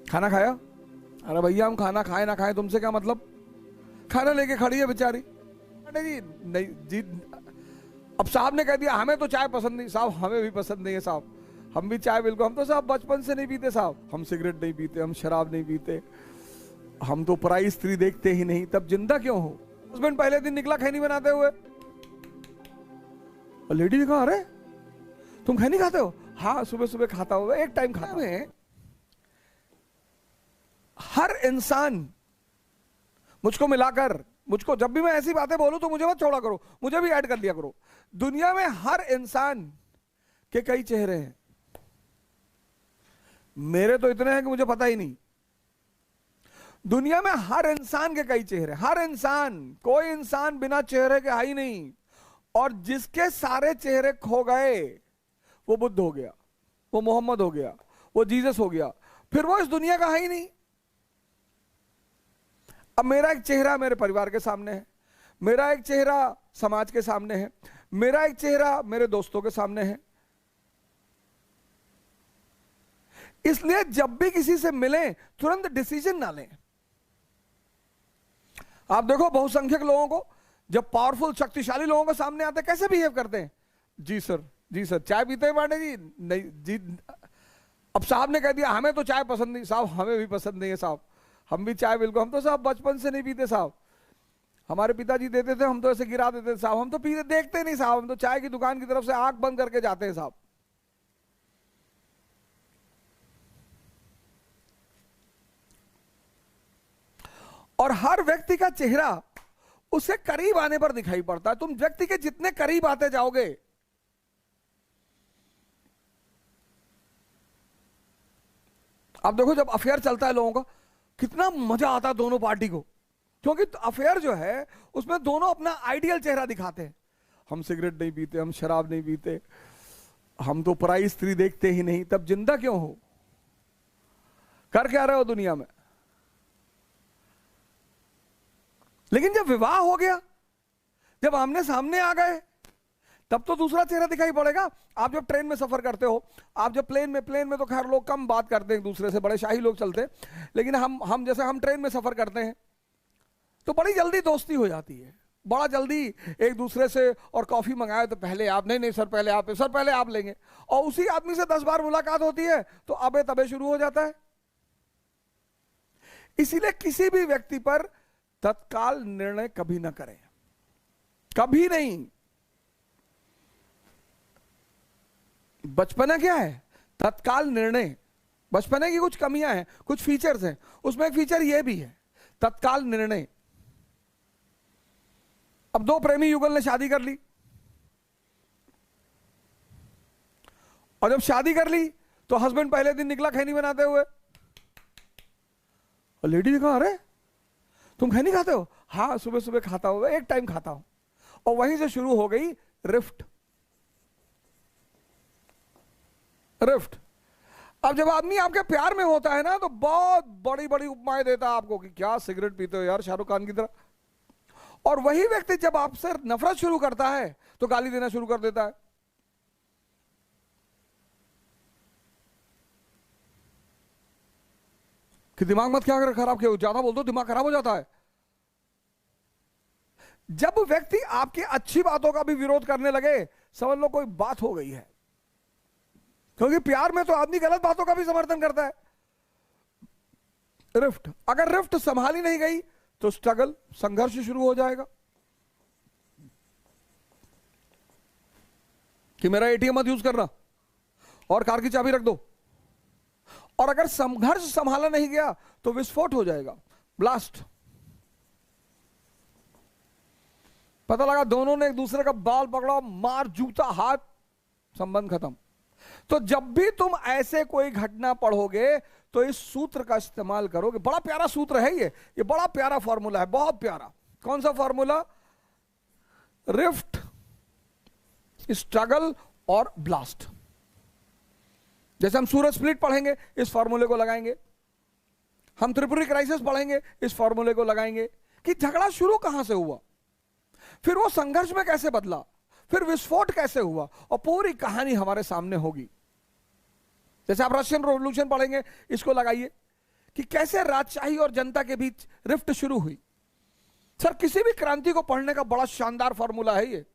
खाना खाया? अरे भैया हम खाना खाए ना खाए तुमसे क्या मतलब? खाना लेके खड़ी है बेचारी। अरे जी नहीं जी, अब साहब ने कह दिया हमें तो चाय पसंद नहीं। साहब हमें भी पसंद नहीं है साहब, हम भी चाय बिल्कुल, हम तो साहब बचपन से नहीं पीते साहब, हम सिगरेट नहीं पीते, हम शराब नहीं पीते, हम तो पराई स्त्री देखते ही नहीं। तब जिंदा क्यों हो? हस्बैंड पहले दिन निकला खैनी बनाते हुए, और लेडी ने कहा अरे तुम खैनी खाते हो? हाँ सुबह सुबह खाता हूँ, एक टाइम खाता हूँ। हर इंसान मुझको मिलाकर, मुझको जब भी मैं ऐसी बातें बोलूं तो मुझे मत छोड़ा करो, मुझे भी ऐड कर लिया करो। दुनिया में हर इंसान के कई चेहरे हैं। मेरे तो इतने हैं कि मुझे पता ही नहीं। दुनिया में हर इंसान के कई चेहरे, हर इंसान, कोई इंसान बिना चेहरे के है ही नहीं। और जिसके सारे चेहरे खो गए वो बुद्ध हो गया, वो मोहम्मद हो गया, वो जीसस हो गया, फिर वो इस दुनिया का है ही नहीं। अब मेरा एक चेहरा मेरे परिवार के सामने है, मेरा एक चेहरा समाज के सामने है, मेरा एक चेहरा मेरे दोस्तों के सामने है। इसलिए जब भी किसी से मिलें तुरंत डिसीजन ना लें। आप देखो बहुसंख्यक लोगों को, जब पावरफुल शक्तिशाली लोगों के सामने आते कैसे बिहेव करते हैं। जी सर, जी सर, चाय पीते हैं पांडे जी? नहीं जी, अब साहब ने कह दिया हमें तो चाय पसंद नहीं। साहब हमें भी पसंद नहीं है साहब, हम भी चाय बिल्कुल, हम तो साहब बचपन से नहीं पीते साहब, हमारे पिताजी देते थे, हम तो ऐसे गिरा देते थे साहब, हम तो पीते देखते नहीं साहब, हम तो चाय की दुकान की तरफ से आंख बंद करके जाते हैं साहब। और हर व्यक्ति का चेहरा उससे करीब आने पर दिखाई पड़ता है। तुम व्यक्ति के जितने करीब आते जाओगे, अब देखो जब अफेयर चलता है लोगों का, कितना मजा आता है दोनों पार्टी को, क्योंकि अफेयर जो है उसमें दोनों अपना आइडियल चेहरा दिखाते हैं। हम सिगरेट नहीं पीते, हम शराब नहीं पीते, हम तो पराई स्त्री देखते ही नहीं। तब जिंदा क्यों हो? कर क्या रहे हो दुनिया में? लेकिन जब विवाह हो गया, जब आमने सामने आ गए, तब तो दूसरा चेहरा दिखाई पड़ेगा। आप जब ट्रेन में सफर करते हो, आप जब प्लेन में तो खैर लोग कम बात करते हैं एक दूसरे से, बड़े शाही लोग चलते हैं, लेकिन हम जैसे हम ट्रेन में सफर करते हैं तो बड़ी जल्दी दोस्ती हो जाती है, बड़ा जल्दी एक दूसरे से। और कॉफी मंगाए तो पहले आप, नहीं नहीं सर पहले आप, सर पहले आप लेंगे। और उसी आदमी से 10 बार मुलाकात होती है तो अबे तबे शुरू हो जाता है। इसीलिए किसी भी व्यक्ति पर तत्काल निर्णय कभी ना करें, कभी नहीं। बचपना क्या है? तत्काल निर्णय। बचपने की कुछ कमियां हैं, कुछ फीचर्स हैं, उसमें एक फीचर यह भी है, तत्काल निर्णय। अब दो प्रेमी युगल ने शादी कर ली, और जब शादी कर ली तो हस्बैंड पहले दिन निकला खैनी बनाते हुए, और लेडी ने कहा अरे तुम खैनी खाते हो? हाँ सुबह सुबह खाता हूं, एक टाइम खाता हूं। और वहीं से शुरू हो गई रिफ्ट। रिफ्ट। अब जब आदमी आपके प्यार में होता है ना तो बहुत बड़ी बड़ी उपमाएं देता है आपको कि क्या सिगरेट पीते हो यार शाहरुख खान की तरह। और वही व्यक्ति जब आपसे नफरत शुरू करता है तो गाली देना शुरू कर देता है। कि दिमाग मत क्या खराब किया, ज्यादा बोल दो दिमाग खराब हो जाता है। जब व्यक्ति आपकी अच्छी बातों का भी विरोध करने लगे, समझ लो कोई बात हो गई है, क्योंकि प्यार में तो आदमी गलत बातों का भी समर्थन करता है। रिफ्ट, अगर रिफ्ट संभाली नहीं गई तो स्ट्रगल, संघर्ष शुरू हो जाएगा कि मेरा एटीएम मत यूज करना और कार की चाबी रख दो। और अगर संघर्ष संभाला नहीं गया तो विस्फोट हो जाएगा, ब्लास्ट। पता लगा दोनों ने एक दूसरे का बाल पकड़ा, मार, जूता, हाथ, संबंध खत्म। तो जब भी तुम ऐसे कोई घटना पढ़ोगे तो इस सूत्र का इस्तेमाल करोगे। बड़ा प्यारा सूत्र है ये बड़ा प्यारा फॉर्मूला है, बहुत प्यारा। कौन सा फॉर्मूला? रिफ्ट, स्ट्रगल और ब्लास्ट। जैसे हम सूरज स्प्लिट पढ़ेंगे इस फॉर्मूले को लगाएंगे, हम त्रिपुरी क्राइसिस पढ़ेंगे इस फॉर्मूले को लगाएंगे कि झगड़ा शुरू कहां से हुआ, फिर वो संघर्ष में कैसे बदला, फिर विस्फोट कैसे हुआ, और पूरी कहानी हमारे सामने होगी। जैसे आप रशियन रेवोल्यूशन पढ़ेंगे, इसको लगाइए कि कैसे राजशाही और जनता के बीच रिफ्ट शुरू हुई। सर किसी भी क्रांति को पढ़ने का बड़ा शानदार फॉर्मूला है ये।